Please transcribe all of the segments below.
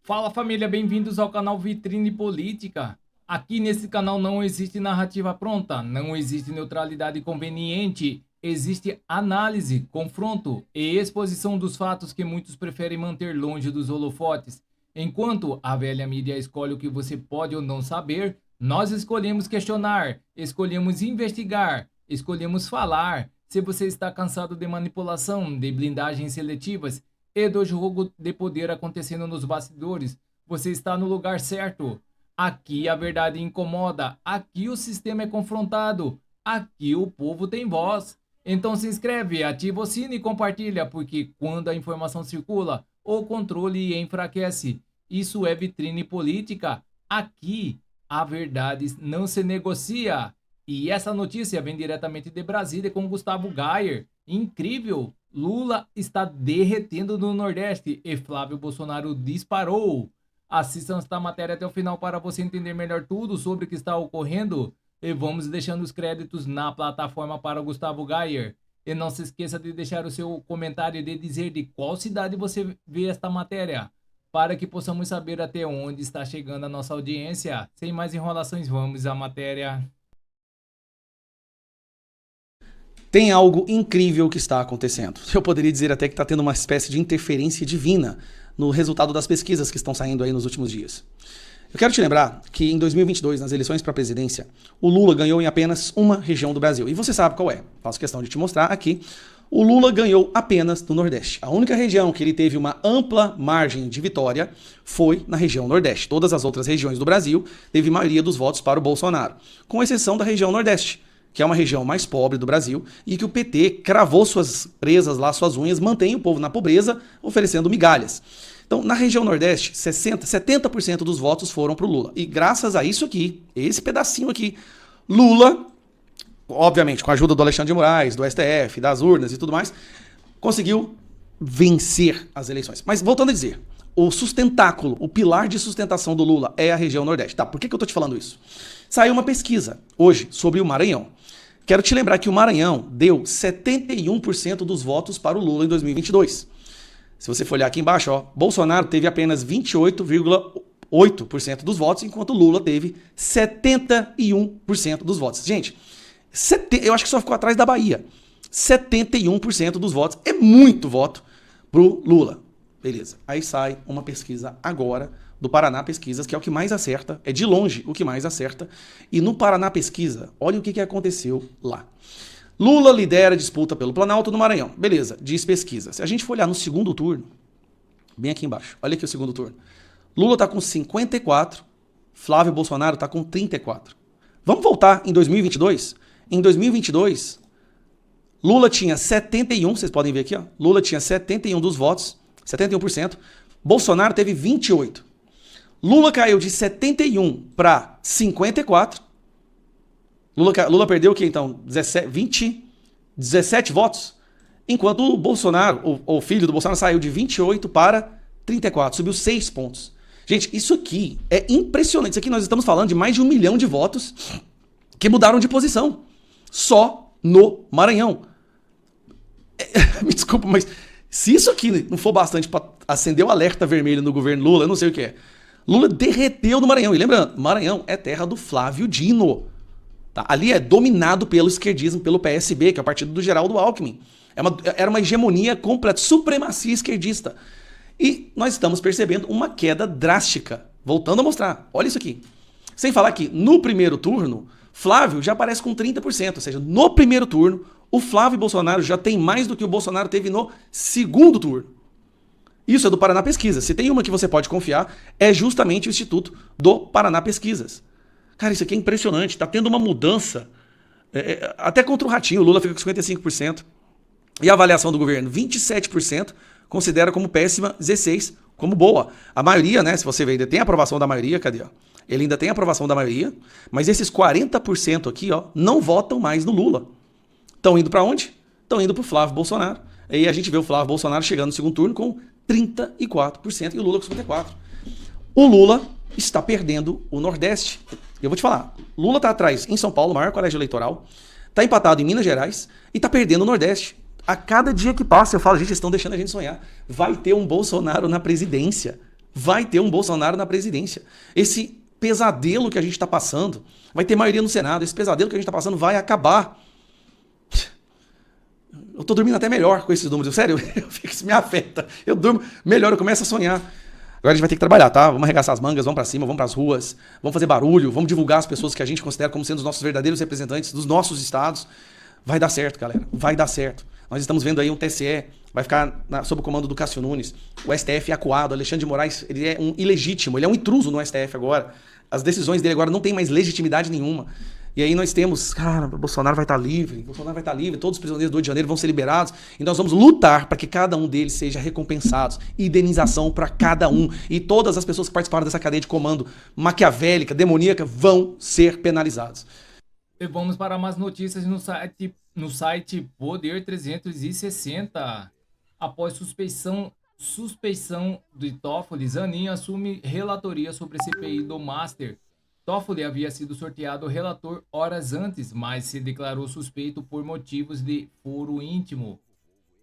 Fala família, bem-vindos ao canal Vitrine Política. Aqui nesse canal não existe narrativa pronta, não existe neutralidade conveniente, existe análise, confronto e exposição dos fatos que muitos preferem manter longe dos holofotes. Enquanto a velha mídia escolhe o que você pode ou não saber, nós escolhemos questionar, escolhemos investigar, escolhemos falar. Se você está cansado de manipulação, de blindagens seletivas e do jogo de poder acontecendo nos bastidores, você está no lugar certo. Aqui a verdade incomoda, aqui o sistema é confrontado, aqui o povo tem voz. Então se inscreve, ativa o sino e compartilha, porque quando a informação circula, o controle enfraquece. Isso é vitrine política. Aqui a verdade não se negocia. E essa notícia vem diretamente de Brasília com Gustavo Gayer. Incrível! Lula está derretendo no Nordeste e Flávio Bolsonaro disparou. Assistam esta matéria até o final para você entender melhor tudo sobre o que está ocorrendo. E vamos deixando os créditos na plataforma para o Gustavo Gayer. E não se esqueça de deixar o seu comentário e de dizer de qual cidade você vê esta matéria, para que possamos saber até onde está chegando a nossa audiência. Sem mais enrolações, vamos à matéria. Tem algo incrível que está acontecendo. Eu poderia dizer até que está tendo uma espécie de interferência divina no resultado das pesquisas que estão saindo aí nos últimos dias. Eu quero te lembrar que em 2022, nas eleições para a presidência, o Lula ganhou em apenas uma região do Brasil. E você sabe qual é. Faço questão de te mostrar aqui. O Lula ganhou apenas no Nordeste. A única região que ele teve uma ampla margem de vitória foi na região Nordeste. Todas as outras regiões do Brasil teve maioria dos votos para o Bolsonaro, com exceção da região Nordeste, que é uma região mais pobre do Brasil, e que o PT cravou suas presas lá, suas unhas, mantém o povo na pobreza, oferecendo migalhas. Então, na região Nordeste, 70% dos votos foram para o Lula. E graças a isso aqui, esse pedacinho aqui, Lula, obviamente com a ajuda do Alexandre de Moraes, do STF, das urnas e tudo mais, conseguiu vencer as eleições. Mas voltando a dizer, o sustentáculo, o pilar de sustentação do Lula é a região Nordeste. Tá, por que eu tô te falando isso? Saiu uma pesquisa hoje sobre o Maranhão. Quero te lembrar que o Maranhão deu 71% dos votos para o Lula em 2022. Se você for olhar aqui embaixo, ó, Bolsonaro teve apenas 28,8% dos votos, enquanto o Lula teve 71% dos votos. Gente, eu acho que só ficou atrás da Bahia. 71% dos votos é muito voto pro Lula. Beleza. Aí sai uma pesquisa agora do Paraná Pesquisas, que é o que mais acerta, é de longe o que mais acerta. E no Paraná Pesquisa, olha o que aconteceu lá. Lula lidera a disputa pelo Planalto no Maranhão. Beleza, diz pesquisa. Se a gente for olhar no segundo turno, bem aqui embaixo, olha aqui o segundo turno. Lula tá com 54, Flávio Bolsonaro tá com 34. Vamos voltar em 2022? Em 2022, Lula tinha 71, vocês podem ver aqui, ó. Lula tinha 71 dos votos, 71%. Bolsonaro teve 28. Lula caiu de 71 para 54. Lula perdeu o que então? 17 votos. Enquanto o Bolsonaro, o filho do Bolsonaro, saiu de 28 para 34. Subiu 6 pontos. Gente, isso aqui é impressionante. Isso aqui nós estamos falando de mais de 1 milhão de votos que mudaram de posição. Só no Maranhão. Me desculpa, mas se isso aqui não for bastante para acender o alerta vermelho no governo Lula, eu não sei o que é. Lula derreteu no Maranhão. E lembrando, Maranhão é terra do Flávio Dino. Tá? Ali é dominado pelo esquerdismo, pelo PSB, que é o partido do Geraldo Alckmin. Era uma hegemonia completa, supremacia esquerdista. E nós estamos percebendo uma queda drástica. Voltando a mostrar. Olha isso aqui. Sem falar que no primeiro turno, Flávio já aparece com 30%. Ou seja, no primeiro turno, o Flávio Bolsonaro já tem mais do que o Bolsonaro teve no segundo turno. Isso é do Paraná Pesquisas. Se tem uma que você pode confiar, é justamente o Instituto do Paraná Pesquisas. Cara, isso aqui é impressionante. Tá tendo uma mudança. Até contra o Ratinho, o Lula fica com 55%. E a avaliação do governo, 27%, considera como péssima, 16% como boa. A maioria, né, se você ver, ainda tem aprovação da maioria, cadê? Ó? Ele ainda tem aprovação da maioria, mas esses 40% aqui, ó, não votam mais no Lula. Estão indo para onde? Estão indo para o Flávio Bolsonaro. E a gente vê o Flávio Bolsonaro chegando no segundo turno com 34% e o Lula com 54%. O Lula está perdendo o Nordeste. Eu vou te falar, Lula está atrás em São Paulo, o maior colégio eleitoral, está empatado em Minas Gerais e está perdendo o Nordeste. A cada dia que passa eu falo, gente, eles estão deixando a gente sonhar. Vai ter um Bolsonaro na presidência. vai ter um Bolsonaro na presidência. Esse pesadelo que a gente está passando vai ter maioria no Senado. Esse pesadelo que a gente está passando vai acabar. Eu tô dormindo até melhor com esses números. Sério, isso me afeta. Eu durmo melhor, eu começo a sonhar. Agora a gente vai ter que trabalhar, tá? Vamos arregaçar as mangas, vamos pra cima, vamos pras ruas, vamos fazer barulho, vamos divulgar as pessoas que a gente considera como sendo os nossos verdadeiros representantes dos nossos estados. Vai dar certo, galera. Vai dar certo. Nós estamos vendo aí um TSE, vai ficar sob o comando do Cássio Nunes. O STF é acuado. Alexandre de Moraes, ele é um ilegítimo, ele é um intruso no STF agora. As decisões dele agora não têm mais legitimidade nenhuma. E aí nós temos, cara, o Bolsonaro vai estar livre, todos os prisioneiros do 8 de janeiro vão ser liberados, e nós vamos lutar para que cada um deles seja recompensado, indenização para cada um, e todas as pessoas que participaram dessa cadeia de comando maquiavélica, demoníaca, vão ser penalizados. E vamos para mais notícias no site Poder 360. Após suspeição de Toffoli, Zanin assume relatoria sobre a CPI do Master. Toffoli havia sido sorteado relator horas antes, mas se declarou suspeito por motivos de foro íntimo.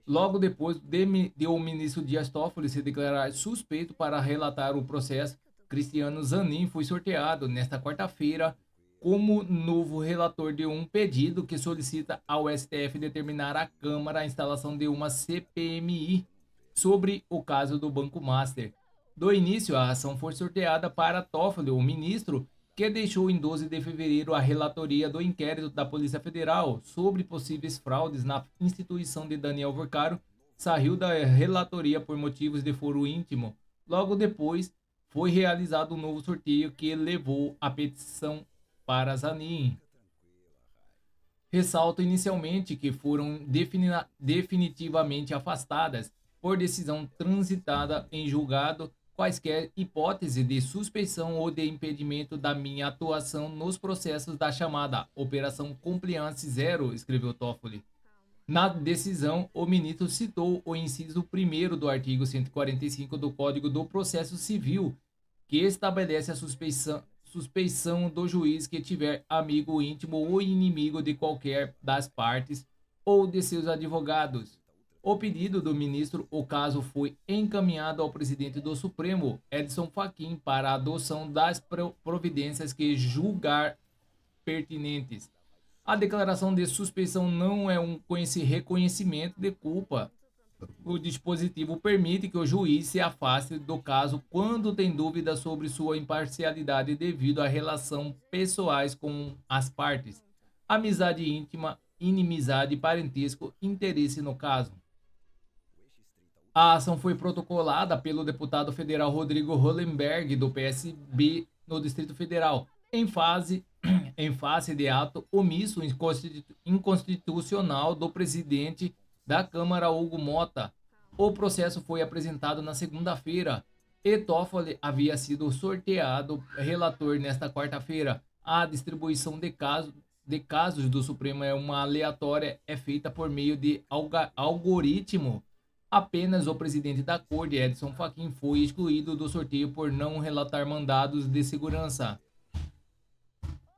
Logo depois de o ministro Dias Toffoli se declarar suspeito para relatar o processo, Cristiano Zanin foi sorteado nesta quarta-feira como novo relator de um pedido que solicita ao STF determinar à Câmara a instalação de uma CPMI sobre o caso do Banco Master. Do início, a ação foi sorteada para Toffoli, o ministro, que deixou em 12 de fevereiro a relatoria do inquérito da Polícia Federal sobre possíveis fraudes na instituição de Daniel Vorcaro, saiu da relatoria por motivos de foro íntimo. Logo depois, foi realizado um novo sorteio que levou a petição para Zanin. Ressalto inicialmente que foram definitivamente afastadas por decisão transitada em julgado quaisquer hipóteses de suspeição ou de impedimento da minha atuação nos processos da chamada Operação Compliance Zero, escreveu Toffoli. Na decisão, o ministro citou o inciso 1º do artigo 145 do Código do Processo Civil, que estabelece a suspeição do juiz que tiver amigo íntimo ou inimigo de qualquer das partes ou de seus advogados. O pedido do ministro, o caso foi encaminhado ao presidente do Supremo, Edson Fachin, para a adoção das providências que julgar pertinentes. A declaração de suspeição não é um reconhecimento de culpa. O dispositivo permite que o juiz se afaste do caso quando tem dúvida sobre sua imparcialidade devido à relação pessoais com as partes, amizade íntima, inimizade, parentesco, interesse no caso. A ação foi protocolada pelo deputado federal Rodrigo Hollenberg, do PSB, no Distrito Federal, em face de ato omisso inconstitucional do presidente da Câmara, Hugo Mota. O processo foi apresentado na segunda-feira e Toffoli havia sido sorteado relator nesta quarta-feira. A distribuição de casos do Supremo é uma aleatória, é feita por meio de algoritmo. Apenas o presidente da Corte, Edson Fachin, foi excluído do sorteio por não relatar mandados de segurança,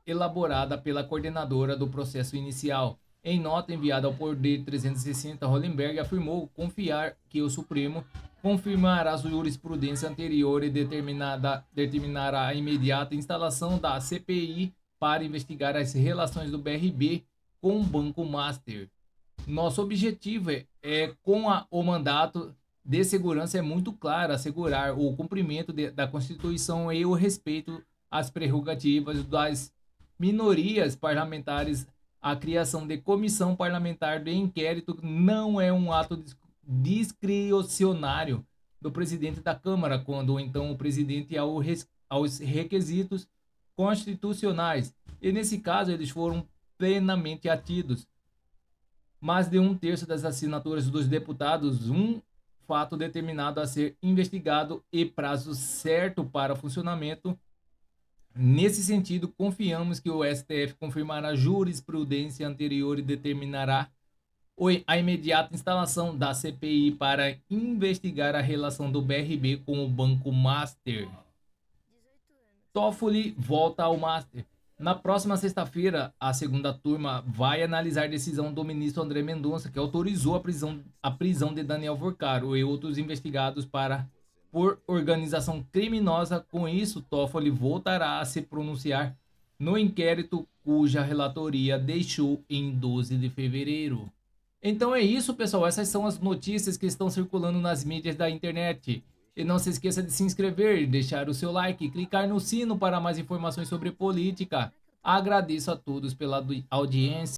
elaborada pela coordenadora do processo inicial. Em nota enviada ao Poder 360, Hollenberg afirmou confiar que o Supremo confirmará a jurisprudência anterior e determinará a imediata instalação da CPI para investigar as relações do BRB com o Banco Master. Nosso objetivo com o mandato de segurança é muito claro, assegurar o cumprimento da Constituição e o respeito às prerrogativas das minorias parlamentares. A criação de comissão parlamentar de inquérito não é um ato discricionário do presidente da Câmara, quando então o presidente aos requisitos constitucionais. E nesse caso eles foram plenamente atidos. Mais de 1/3 das assinaturas dos deputados, um fato determinado a ser investigado e prazo certo para funcionamento. Nesse sentido, confiamos que o STF confirmará a jurisprudência anterior e determinará a imediata instalação da CPI para investigar a relação do BRB com o Banco Master. Toffoli volta ao Master. Na próxima sexta-feira, a segunda turma vai analisar a decisão do ministro André Mendonça, que autorizou a prisão de Daniel Vorcaro e outros investigados para por organização criminosa. Com isso, Toffoli voltará a se pronunciar no inquérito cuja relatoria deixou em 12 de fevereiro. Então é isso, pessoal. Essas são as notícias que estão circulando nas mídias da internet. E não se esqueça de se inscrever, deixar o seu like, clicar no sino para mais informações sobre política. Agradeço a todos pela audiência.